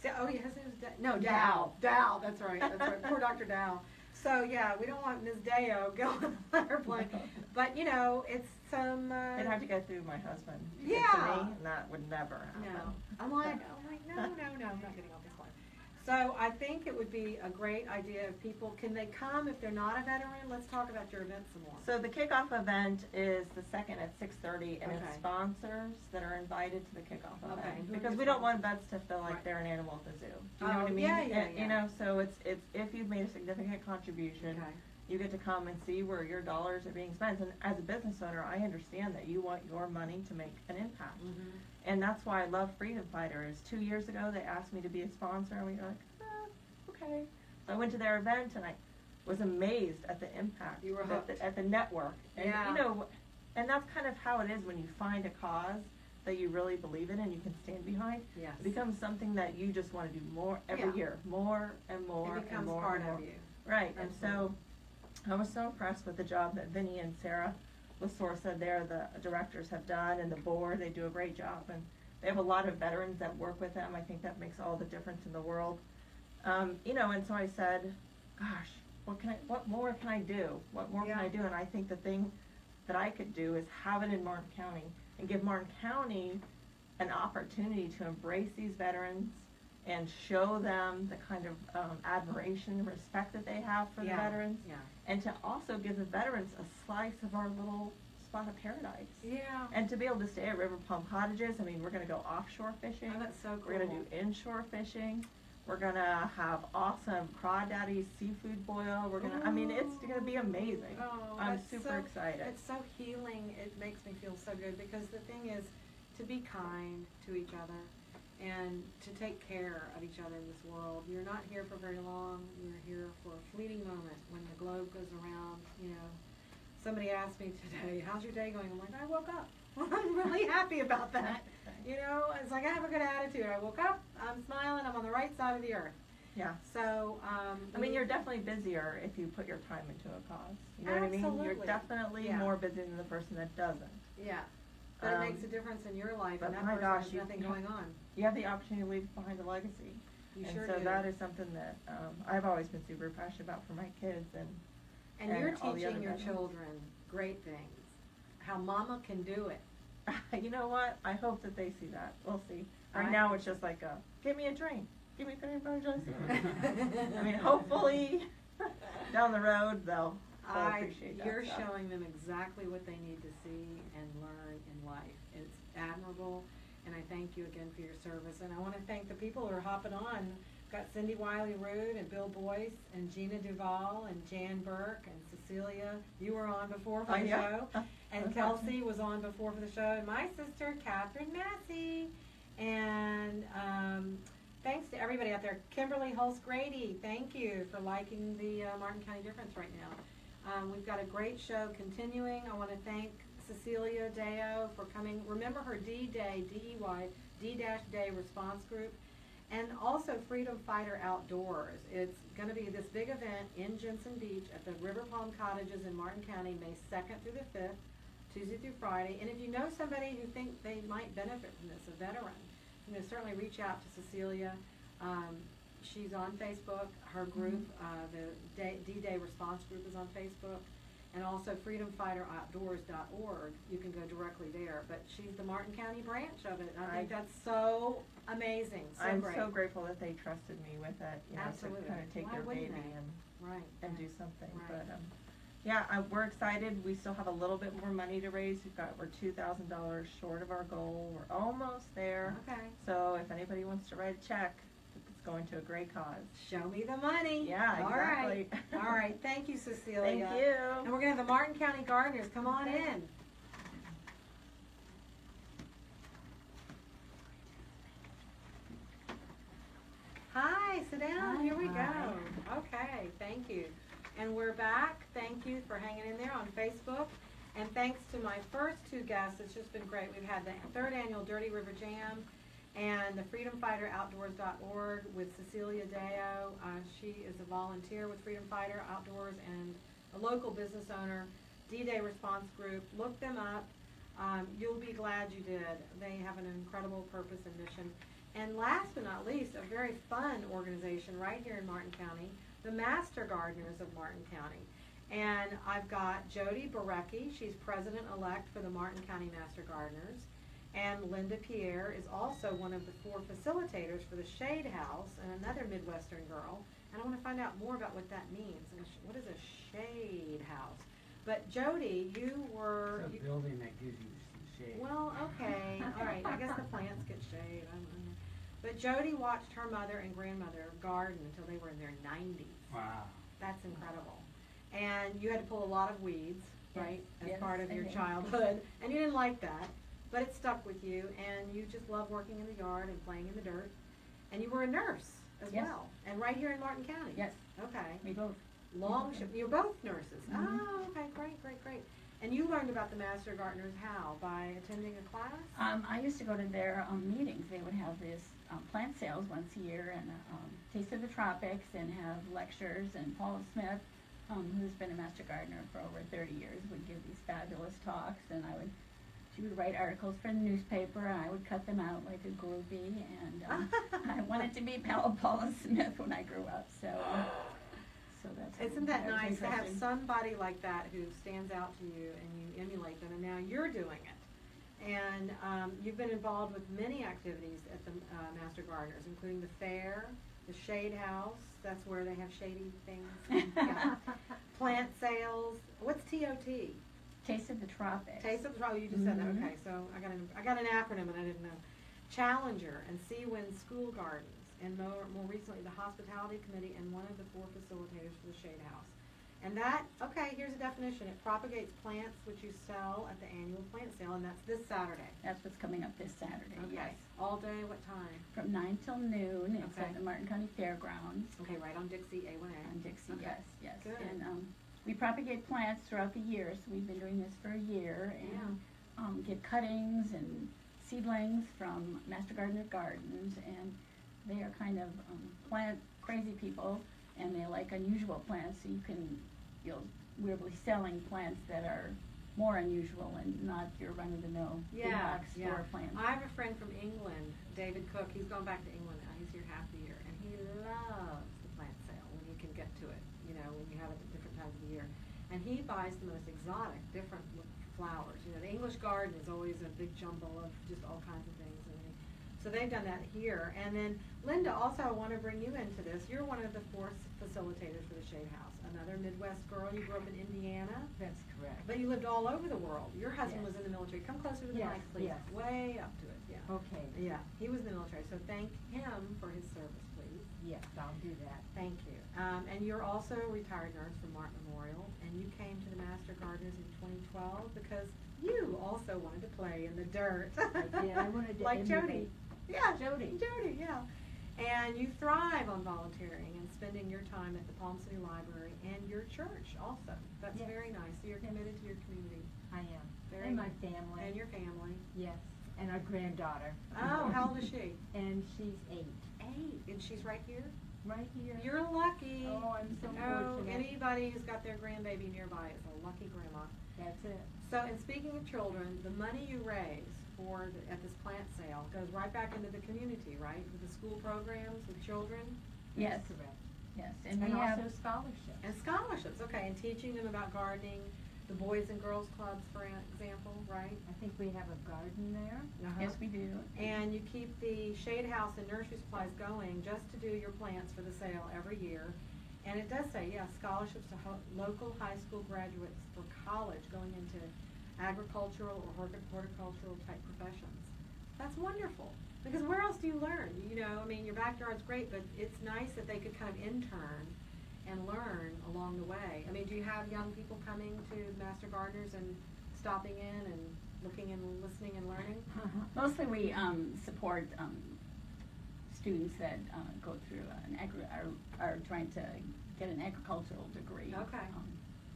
So, oh, yeah, his name is no Dow. Dow. That's right. That's right. Poor Dr. Dow. So yeah, we don't want Ms. Deo going on the airplane. But you know, it's some. They'd have to go through my husband. To Yeah. Get to me, and that would never happen. No. I'm like, no, I'm not getting off this plane. So I think it would be a great idea if people, can they come if they're not a veteran? Let's talk about your event some more. So the kickoff event is the second at 6:30, and Okay. it's sponsors that are invited to the kickoff Okay. event Who are because your we don't want sponsors? vets to feel like Right. they're an animal at the zoo. Do you know Oh, what I mean? yeah, yeah, And, yeah. You know, so it's if you've made a significant contribution, Okay. you get to come and see where your dollars are being spent. And as a business owner, I understand that you want your money to make an impact. Mm-hmm. And that's why I love Freedom Fighters. 2 years ago, they asked me to be a sponsor, and we were like, okay. So I went to their event, and I was amazed at the impact. You were at hooked. the network. And, Yeah. you know, and that's kind of how it is when you find a cause that you really believe in and you can stand behind. Yes. It becomes something that you just want to do more every Yeah. year, more and more It becomes and more part and more. of you. Right, and so Absolutely. I was so impressed with the job that Vinny and Sarah Lasorsa, they're the directors, have done, and the board, they do a great job. And they have a lot of veterans that work with them. I think that makes all the difference in the world. You know, and so I said, gosh, what more can I do? What more Yeah. can I do? And I think the thing that I could do is have it in Martin County and give Martin County an opportunity to embrace these veterans and show them the kind of admiration and respect that they have for the veterans, Yeah. and to also give the veterans a slice of our little spot of paradise. Yeah. And to be able to stay at River Palm Cottages, I mean, we're going to go offshore fishing. Oh, that's so cool. We're going to do inshore fishing. We're going to have awesome Crawdaddy seafood boil. We're going to, I mean, it's going to be amazing. Oh, I'm that's super so, excited. It's so healing. It makes me feel so good because the thing is to be kind to each other and to take care of each other in this world. You're not here for very long. You're here for a fleeting moment when the globe goes around, you know. Somebody asked me today, how's your day going? I'm like, I woke up. I'm really happy about that. You know, it's like I have a good attitude. I woke up, I'm smiling, I'm on the right side of the earth. Yeah. So, I mean, you're definitely busier if you put your time into a cause. You know what I mean? You're Absolutely. definitely Yeah. more busy than the person that doesn't. Yeah. But it makes a difference in your life, but and that my person gosh, has you- nothing going on. You have the opportunity to leave behind a legacy. You and sure so do. that is something that I've always been super passionate about for my kids. And and you're all the other teaching your veterans. children great things. How mama can do it. You know what? I hope that they see that. We'll see. Right I- now it's just like, give me a drink. Give me a drink. I mean, hopefully down the road they'll appreciate that You're stuff. showing them exactly what they need to see and learn in life. It's admirable, and I thank you again for your service. And I want to thank the people who are hopping on. Got Cindy Wiley-Rood and Bill Boyce and Gina Duvall and Jan Burke and Cecilia. You were on before for the show. And That's Kelsey was on before for the show. And my sister, Catherine Massey. And thanks to everybody out there. Kimberly Hulse-Grady, thank you for liking the Martin County Difference right now. We've got a great show continuing. I want to thank Cecilia Deo for coming. Remember her D-Day, D-E-Y, D-Day response group. And also Freedom Fighter Outdoors. It's going to be this big event in Jensen Beach at the River Palm Cottages in Martin County, May 2nd through the 5th, Tuesday through Friday. And if you know somebody who think they might benefit from this, a veteran, certainly reach out to Cecilia. She's on Facebook. Her group, the D-Day response group, is on Facebook. And also freedomfighteroutdoors.org. You can go directly there. But she's the Martin County branch of it. I think that's so amazing. So I'm great. so grateful that they trusted me with it. Absolutely. To kind of take Why their wouldn't baby they? and do something. Right. But yeah, we're excited. We still have a little bit more money to raise. We're $2,000 short of our goal. We're almost there. Okay. So if anybody wants to write a check, it's going to a great cause. Show me the money. Yeah, exactly. All right. All right. Thank you, Cecilia. Thank you. And we're going to have the Martin County Gardeners. Come on in. Hi, sit down. Here we go. Okay, thank you. And we're back. Thank you for hanging in there on Facebook. And thanks to my first two guests, it's just been great. We've had the 3rd annual Dirty River Jam and the freedomfighteroutdoors.org with Cecilia Deo. She is a volunteer with Freedom Fighter Outdoors and a local business owner, D-Day Response Group. Look them up. You'll be glad you did. They have an incredible purpose and mission. And last but not least, a very fun organization right here in Martin County, the Master Gardeners of Martin County. And I've got Jody Barecki. She's president-elect for the Martin County Master Gardeners. And Linda Pierre is also one of the 4 facilitators for the Shade House, and another Midwestern girl. And I want to find out more about what that means. And what is a Shade House? But Jody, you were... It's a building that gives you some shade. Well, okay. All right. I guess the plants get shade. I don't know. But Jody watched her mother and grandmother garden until they were in their 90s. Wow. That's incredible. And you had to pull a lot of weeds, right, as Yes, part of I your did. childhood. And you didn't like that, but it stuck with you. And you just love working in the yard and playing in the dirt. And you were a nurse as Yes. well. And right here in Martin County. Yes, Okay. we both. Long shift. You're both nurses. Mhm. Oh, okay. Great, great, great. And you learned about the Master Gardeners how? By attending a class? I used to go to their meetings. They would have this plant sales once a year and Taste of the Tropics and have lectures. And Paula Smith, who's been a Master Gardener for over 30 years, would give these fabulous talks. And she would write articles for the newspaper, and I would cut them out like a groupie. And I wanted to be Paula Smith when I grew up. So that's. Isn't that was nice to have interesting. somebody like that who stands out to you and you emulate them, and now you're doing it. And you've been involved with many activities at the Master Gardeners, including the fair, the Shade House, that's where they have shady things, yeah. Plant sales. What's TOT? Taste of the Tropics. Taste of the Tropics. You just said that. Mhm. Okay, so I got an acronym and I didn't know. Challenger and Seawind School Gardens, and more recently the Hospitality Committee and one of the 4 facilitators for the Shade House. And that, okay, here's a definition. It propagates plants which you sell at the annual plant sale, and that's this Saturday. That's what's coming up this Saturday. Okay. Yes. All day, what time? From 9 till noon. It's Okay. at the Martin County Fairgrounds Okay, right on Dixie A1A. on Dixie. Okay. Yes. Good. And we propagate plants throughout the year. So we've been doing this for a year and get cuttings and seedlings from Master Gardener Gardens, and they are kind of plant crazy people, and they like unusual plants. So we'll be selling plants that are more unusual and not your run-of-the-mill big box store plants. I have a friend from England, David Cook. He's gone back to England now. He's here half the year, and he loves the plant sale when you can get to it. When you have it at different times of the year, and he buys the most exotic, different flowers. The English garden is always a big jumble of just all kinds of things. So they've done that here. And then Linda, also I want to bring you into this. You're one of the 4 facilitators for the Shade House. Another Midwest girl. You grew up in Indiana. That's correct. But you lived all over the world. Your husband Yes. was in the military. Come closer to the Yes, mic, please. yes. Way up to it. Yeah. Okay. Yeah. He was in the military. So thank him for his service, please. Yes, I'll do that. Thank you. And you're also a retired nurse from Martin Memorial. And you came to the Master Gardeners in 2012 because you also wanted to play in the dirt. I did. I wanted to like Jody. emulate Yeah, Jody. Jody, yeah. And you thrive on volunteering and spending your time at the Palm City Library and your church also. That's Yes. very nice. So you're committed to your community. I am. Very And my good. family. And your family. Yes. And our granddaughter. Oh, how old is she? And she's 8. 8. And she's right here? Right here. You're lucky. Oh, I'm so Oh, fortunate. anybody who's got their grandbaby nearby is a lucky grandma. That's it. So, and speaking of children, the money you raise at this plant sale goes right back into the community, right? With the school programs with children? Yes, That's correct. yes, And and we have, also scholarships. And scholarships, okay, and teaching them about gardening, the Boys and Girls Clubs, for example, right? I think we have a garden there. yes, we do. And you keep the shade house and nursery supplies going just to do your plants for the sale every year. And it does say, yes, scholarships to local high school graduates for college going into agricultural or horticultural type professions. That's wonderful. Because where else do you learn? You know, I mean, your backyard's great, but it's nice that they could kind of intern and learn along the way. I mean, do you have young people coming to Master Gardeners and stopping in and looking and listening and learning? Mostly we support students that go through are trying to get an agricultural degree. Okay.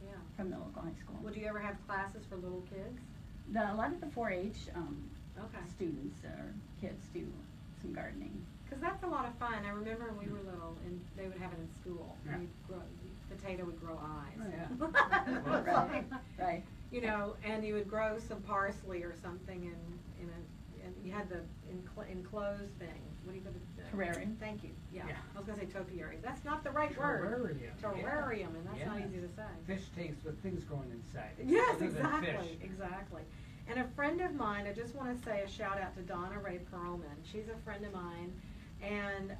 Yeah. From the local high school. Would you ever have classes for little kids? A lot of the 4-H Okay. students or kids do some gardening. Because that's a lot of fun. I remember when we were little, and they would have it in school. Yeah. Potato would grow eyes. Oh, yeah. Right, right. You know, and you would grow some parsley or something and you had the enclosed thing. What do you call it? Terrarium. Thank you. Yeah. Yeah. I was going to say topiary. That's not the right word. Terrarium, and that's not Yeah. easy to say. Fish tanks with things growing inside. Yes, other than exactly, fish. exactly. And a friend of mine, I just want to say a shout out to Donna Ray Perlman. She's a friend of mine, and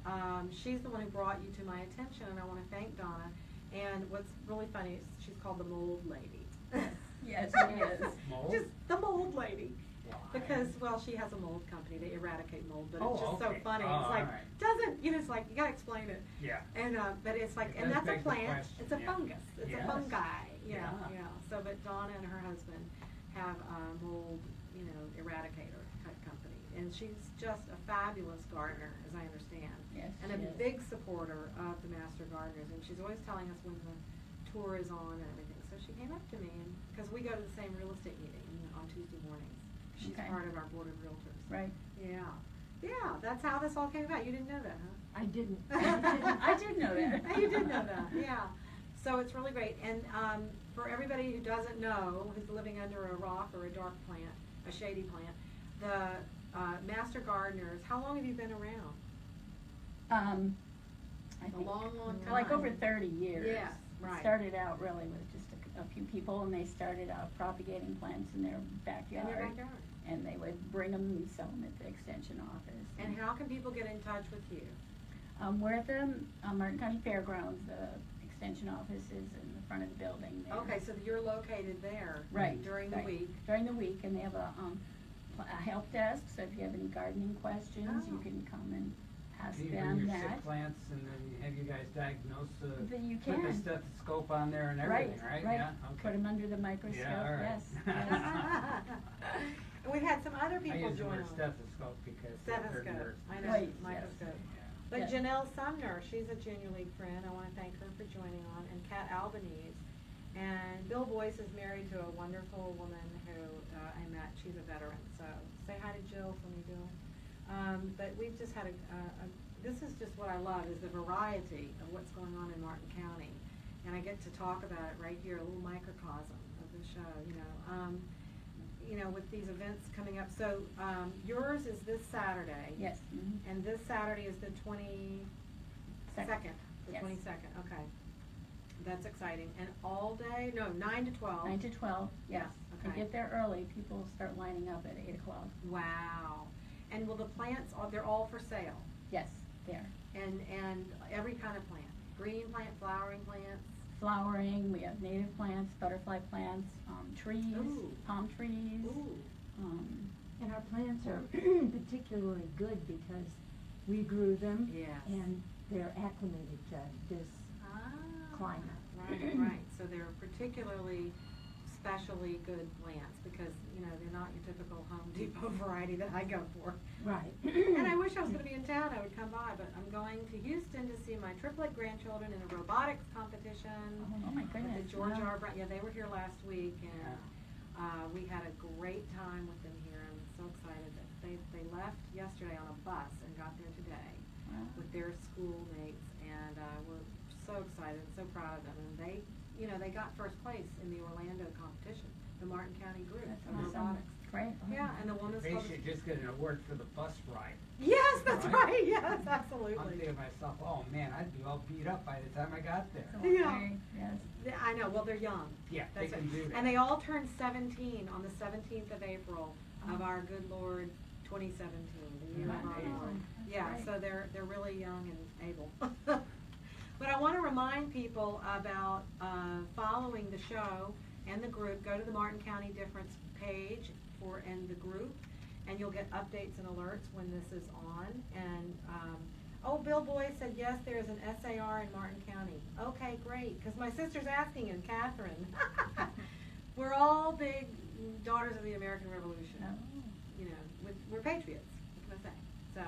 she's the one who brought you to my attention, and I want to thank Donna. And what's really funny is she's called the Mold Lady. Yes, she is. Mold? Just the Mold Lady. Why? Because, well, she has a mold company. They eradicate mold, but Oh, it's just okay. so funny. Oh, It's like, all right. doesn't, you know, it's like, you gotta explain it. Yeah. And, but it's like, It and does that's a beg the plant, question, it's a yeah. fungus, it's a Yes. fungi, yeah, Yeah. yeah. So, but Donna and her husband have a mold, you know, eradicator type company. And she's just a fabulous gardener, as I understand. Yes, And she a is. big supporter of the Master Gardeners, and she's always telling us when the tour is on and everything. So she came up to me, and, because we go to the same real estate meeting on Tuesday mornings. She's Okay. part of our board of realtors. Right. Yeah. Yeah, that's how this all came about. You didn't know that, huh? I didn't. I did know that. You did know that, yeah. So it's really great. And for everybody who doesn't know, who's living under a rock or a dark plant, a shady plant, the Master Gardeners, how long have you been around? I A think long, long time. like over 30 years. Yes, right. Started out really with just a few people, and they started out propagating plants in their backyard. In your backyard. And they would bring them and sell them at the extension office. And how can people get in touch with you? We're at the Martin County Fairgrounds. The extension office is in the front of the building there. Okay, so you're located there. Right. During the right. week. During the week, and they have a help desk, so if you have any gardening questions, you Oh. can come and ask Do you them bring your that. sick plants and then have you guys diagnose Then you put the can. stethoscope on there and everything, right? Right. Yeah, okay. Put them under the microscope, Yeah, all right. yes. yes. And we've had some other I people use the join word on. stethoscope because I've heard Stethoscope. yours. I know, Right, yes. microscope. Yeah. But Yes. Janelle Sumner, she's a Junior League friend. I want to thank her for joining on. And Kat Albanese. And Bill Boyce is married to a wonderful woman who I met. She's a veteran. So say hi to Jill for me, Bill. But we've just had this is just what I love, is the variety of what's going on in Martin County. And I get to talk about it right here, a little microcosm of the show, you know, with these events coming up. So yours is this Saturday. Yes. Mhm. And this Saturday is the 22nd. The Yes. 22nd, okay. That's exciting. And all day? No, 9 to 12. 9 to 12, yes. Okay. If you get there early, people start lining up at 8 o'clock. Wow. And will the plants, they're all for sale? Yes, there. And every kind of plant? Green plant, flowering plants? Flowering, we have native plants, butterfly plants, trees, Ooh. palm trees. Ooh. And our plants are particularly good because we grew them. Yes. And they're acclimated to this climate. Right, right. So they're particularly specially good plants because, you know, they're not your typical Home Depot variety that I go for. Right. And I wish I was going to be in town, I would come by, but I'm going to Houston to see my triplet grandchildren in a robotics competition. Oh my At goodness. the George wow. R. Brown, yeah, they were here last week, and We had a great time with them here. I'm so excited that they left yesterday on a bus and got there today with their schoolmates, and we're so excited and so proud of them. And they got first place in the Orlando competition, the Martin County group That's of awesome. robotics. Great. Yeah, and the one that's They called should just get an award for the bus ride. Yes, that's Right? right. Yes, I'm absolutely. thinking to myself, oh man, I'd be all beat up by the time I got there. So Yeah. yes. Yeah, I know. Well, they're young. Yeah, they That's can right. do that. And they all turned 17 on the 17th of April of our good Lord 2017, the year of our Amazing. Lord. That's Yeah, great. so they're really young and able. But I want to remind people about following the show and the group. Go to the Martin County Difference page and the group, and you'll get updates and alerts when this is on. And Bill Boyd said yes, there is an SAR in Martin County. Okay, great, because my sister's asking, and Catherine. We're all big daughters of the American Revolution. Oh. You know, we're patriots. What can I say? So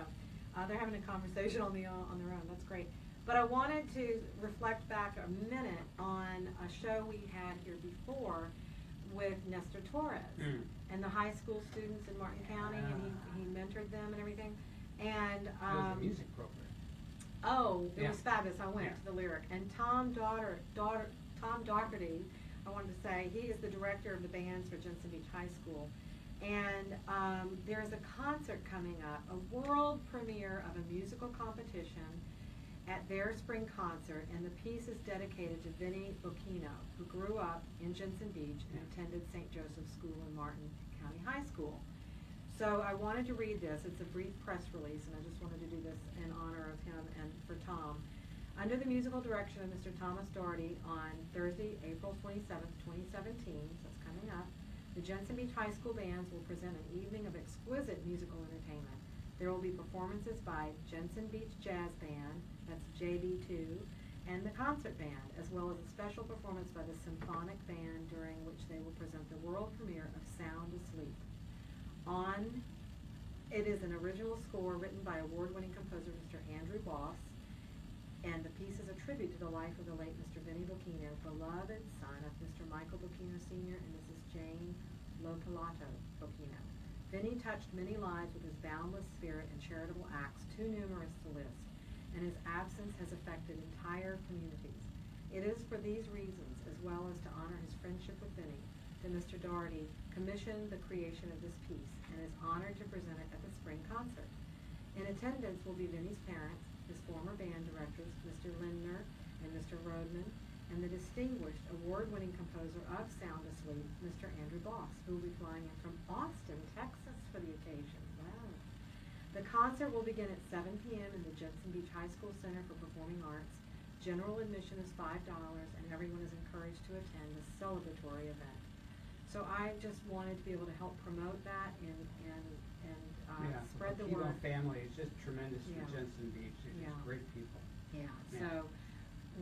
they're having a conversation on their own. That's great. But I wanted to reflect back a minute on a show we had here before with Nestor Torres and the high school students in Martin County, and he mentored them and everything. And It was a music program. oh, it Yeah. was fabulous. I went Yeah. to the Lyric. And Tom Doherty, I wanted to say, he is the director of the bands for Jensen Beach High School. And there's a concert coming up, a world premiere of a musical competition at their spring concert, and the piece is dedicated to Vinnie Bocchino, who grew up in Jensen Beach and attended St. Joseph's School in Martin County High School. So I wanted to read this. It's a brief press release, and I just wanted to do this in honor of him and for Tom. Under the musical direction of Mr. Thomas Doherty, on Thursday, April 27th, 2017, so it's coming up, the Jensen Beach High School bands will present an evening of exquisite musical entertainment. There will be performances by Jensen Beach Jazz Band, that's JB2, and the concert band, as well as a special performance by the symphonic band, during which they will present the world premiere of Sound Asleep. It is an original score written by award-winning composer Mr. Andrew Boss, and the piece is a tribute to the life of the late Mr. Vinnie Bocchino, beloved son of Mr. Michael Bocchino Sr. and Mrs. Jane Lopalato Bocchino. Vinnie touched many lives with his boundless spirit and charitable acts, too numerous to list, and his absence has affected entire communities. It is for these reasons, as well as to honor his friendship with Vinnie, that Mr. Doherty commissioned the creation of this piece and is honored to present it at the spring concert. In attendance will be Vinnie's parents, his former band directors, Mr. Lindner and Mr. Rodman, and the distinguished award-winning composer of Sound Asleep, Mr. Andrew Boss, who will be flying in from Austin, Texas for the occasion. Wow. The concert will begin at 7 p.m. in the Jensen Beach High School Center for Performing Arts. General admission is $5, and everyone is encouraged to attend this celebratory event. So I just wanted to be able to help promote that and spread the word. The family is just tremendous Yeah. for Jensen Beach. They're just great people. Yeah, Yeah. so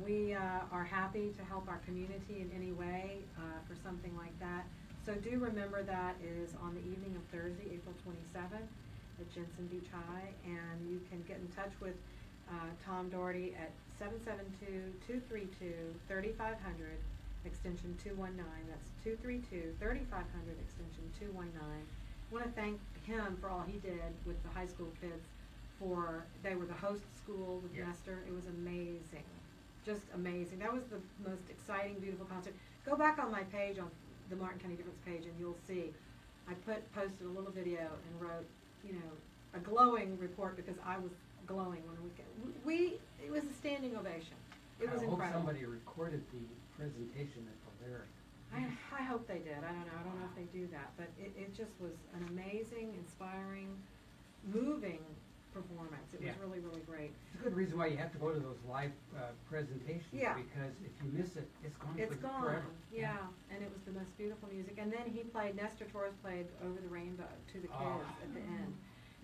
we are happy to help our community in any way for something like that. So do remember that is on the evening of Thursday, April 27th at Jensen Beach High, and you can get in touch with Tom Doherty at 772-232-3500, extension 219. That's 232-3500, extension 219. I want to thank him for all he did with the high school kids. They were the host school with Nestor. It was amazing, just amazing. That was the most exciting, beautiful concert. Go back on my page, on the Martin County Difference page, and you'll see. I posted a little video and wrote, a glowing report, because I was glowing when it was a standing ovation. It was I hope incredible. somebody recorded the presentation at the Lyric. I hope they did. I don't know. I don't know if they do that, but it just was an amazing, inspiring, moving performance. It was really, really great. It's a good reason why you have to go to those live presentations. Yeah. Because if you miss it, it's gone. It's gone. Forever. Yeah, and it was the most beautiful music. And then Nestor Torres played Over the Rainbow to the kids at the end,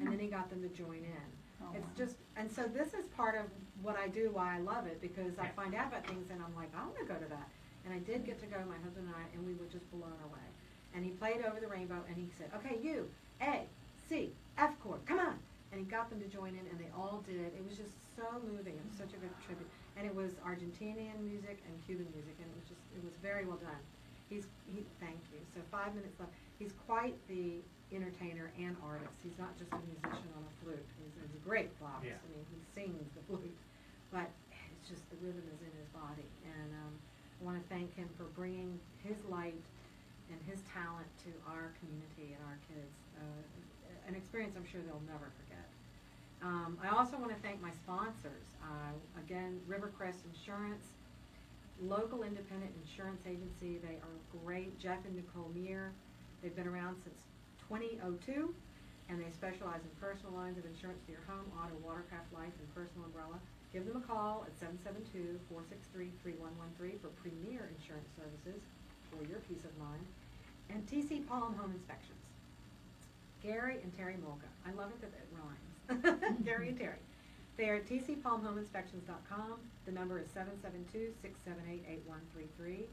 and then he got them to join in. Oh, It's wow. just, and so this is part of what I do, why I love it, because I find out about things and I'm like, I want to go to that. And I did get to go, my husband and I, and we were just blown away. And he played Over the Rainbow, and he said, okay, you, A, C, F chord, come on. And he got them to join in, and they all did. It was just so moving. It was such a good tribute. And it was Argentinian music and Cuban music, and it was very well done. Thank you. So 5 minutes left. He's quite the entertainer and artist. He's not just a musician on a flute. He's a great box. Yeah. I mean, he sings the flute, but it's just the rhythm is in his body. And I want to thank him for bringing his light and his talent to our community and our kids. An experience I'm sure they'll never forget. I also want to thank my sponsors. Again, Rivercrest Insurance, local independent insurance agency. They are great. Jeff and Nicole Meir. They've been around since 2002, and they specialize in personal lines of insurance for your home, auto, watercraft, life, and personal umbrella. Give them a call at 772-463-3113 for premier insurance services for your peace of mind. And TC Palm Home Inspections. Gary and Terry Molka. I love it that it rhymes. Gary and Terry. They are at tcpalmhomeinspections.com. The number is 772-678-8133.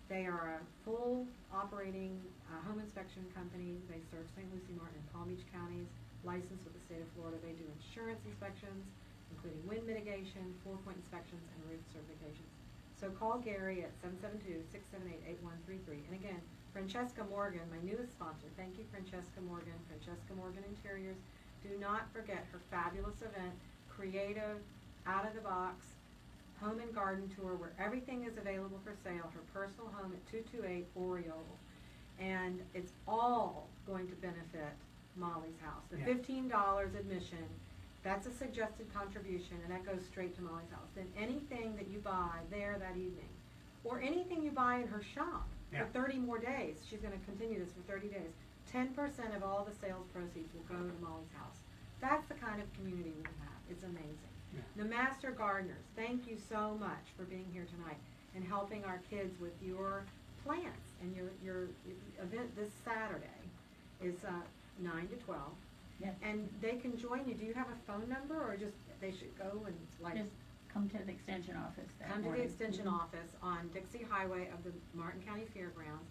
They are a full operating home inspection company. They serve St. Lucie, Martin, and Palm Beach counties, licensed with the state of Florida. They do insurance inspections, including wind mitigation, 4-point inspections, and roof certifications. So call Gary at 772-678-8133. And again, Francesca Morgan, my newest sponsor. Thank you, Francesca Morgan. Francesca Morgan Interiors. Do not forget her fabulous event, creative, out-of-the-box, home and garden tour where everything is available for sale. Her personal home at 228 Oriole. And it's all going to benefit Molly's house. The $15 admission, that's a suggested contribution, and that goes straight to Molly's house. Then anything that you buy there that evening, or anything you buy in her shop for 30 more days, she's going to continue this for 30 days, 10% of all the sales proceeds will go to Molly's house. That's the kind of community we have. It's amazing. The Master Gardeners, thank you so much for being here tonight and helping our kids with your plants. And your event this Saturday is 9 to 12. Yes. And they can join you. Do you have a phone number, or just they should go and Just come to the extension office that come to the morning. extension office on Dixie Highway of the Martin County Fairgrounds.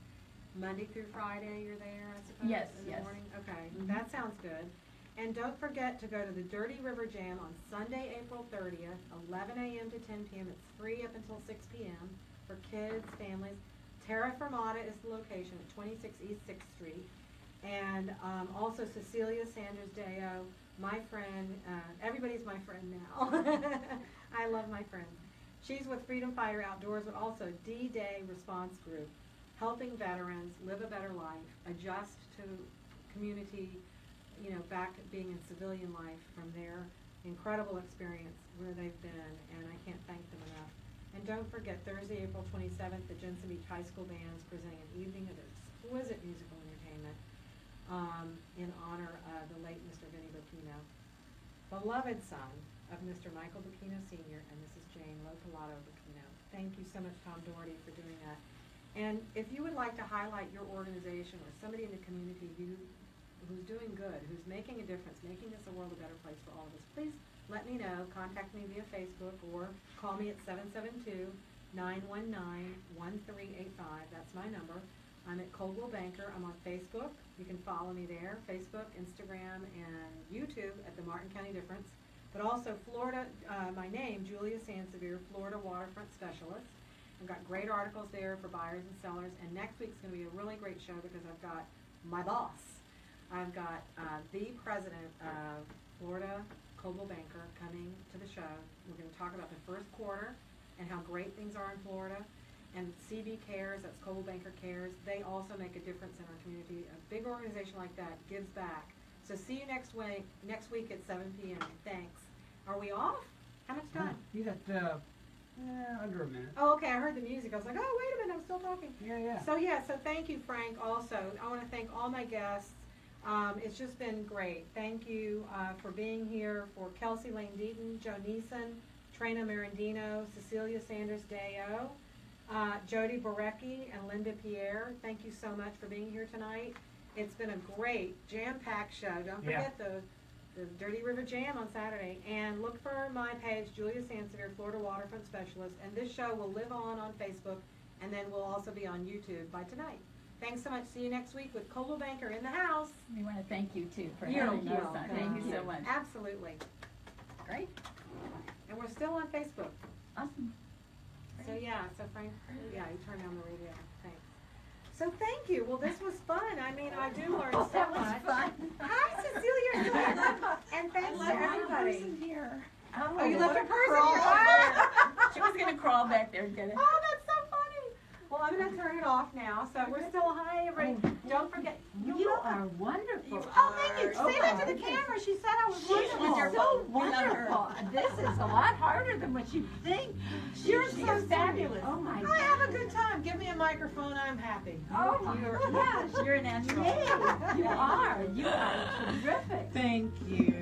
Monday through Friday you're there, I suppose, Yes, in the yes. morning? Okay, Mhm. that sounds good. And don't forget to go to the Dirty River Jam on Sunday, April 30th, 11 a.m. to 10 p.m. It's free up until 6 p.m. for kids, families. Terra Firmata is the location at 26 East 6th Street. And also Cecilia Sanders Deo, my friend. Everybody's my friend now. I love my friends. She's with Freedom Fighter Outdoors, but also D-Day Response Group, helping veterans live a better life, adjust to community, back being in civilian life from their incredible experience where they've been, and I can't thank them enough. And don't forget, Thursday, April 27th, the Jensen Beach High School Band is presenting an evening of exquisite musical entertainment in honor of the late Mr. Vinnie Bocchino, beloved son of Mr. Michael Bocchino Sr. and Mrs. Jane Lopalato Bocchino. Thank you so much, Tom Doherty, for doing that. And if you would like to highlight your organization or somebody in the community who's doing good, who's making a difference, making this a world a better place for all of us, please let me know. Contact me via Facebook or call me at 772-919-1385. That's my number. I'm at Coldwell Banker. I'm on Facebook. You can follow me there, Facebook, Instagram, and YouTube at the Martin County Difference. But also Florida, my name, Julia Sansevier, Florida Waterfront Specialist. I've got great articles there for buyers and sellers. And next week's going to be a really great show because I've got my boss. I've got the president of Florida Coldwell Banker coming to the show. We're going to talk about the first quarter and how great things are in Florida. And CB Cares, that's Coldwell Banker Cares, they also make a difference in our community. A big organization like that gives back. So see you next week at 7 p.m. Thanks. Are we off? How much time? You got under a minute. Oh, okay, I heard the music. I was like, oh, wait a minute, I'm still talking. Yeah. So thank you, Frank, also. I want to thank all my guests. It's just been great. Thank you for being here, for Kelsey Lane Deaton, Joe Neeson, Trina Marandino, Cecilia Sanders Deo, Jody Borecki, and Linda Pierre. Thank you so much for being here tonight. It's been a great, jam-packed show. Don't forget the Dirty River Jam on Saturday. And look for my page, Julia Sansevier, Florida Waterfront Specialist. And this show will live on Facebook, and then will also be on YouTube by tonight. Thanks so much. See you next week with Coldwell Banker in the house. We want to thank you, too, for You're having us on. welcome. Thank you so much. Absolutely. Great. And we're still on Facebook. Awesome. So Frank, you turned on the radio. Thanks. So thank you. Well, this was fun. I mean, I do learn Oh, so that was much. fun. Hi, Cecilia. And thanks to everybody. Here. Oh, you left a person Crawl here. back there. She was gonna crawl back there and get it. Oh, that's so funny. Well, I'm going to turn it off now. So we're still, hi, everybody. Don't forget. You are wonderful. Oh, thank you. Say that to the camera. She said I was She's wonderful. wonderful. We love her. Wonderful. This is a lot harder than what you think. You're She's so fabulous. Oh my I God. have a good time. Give me a microphone. I'm happy. Oh my You're, gosh. you're a natural. Yay. You are. You are terrific. Thank you.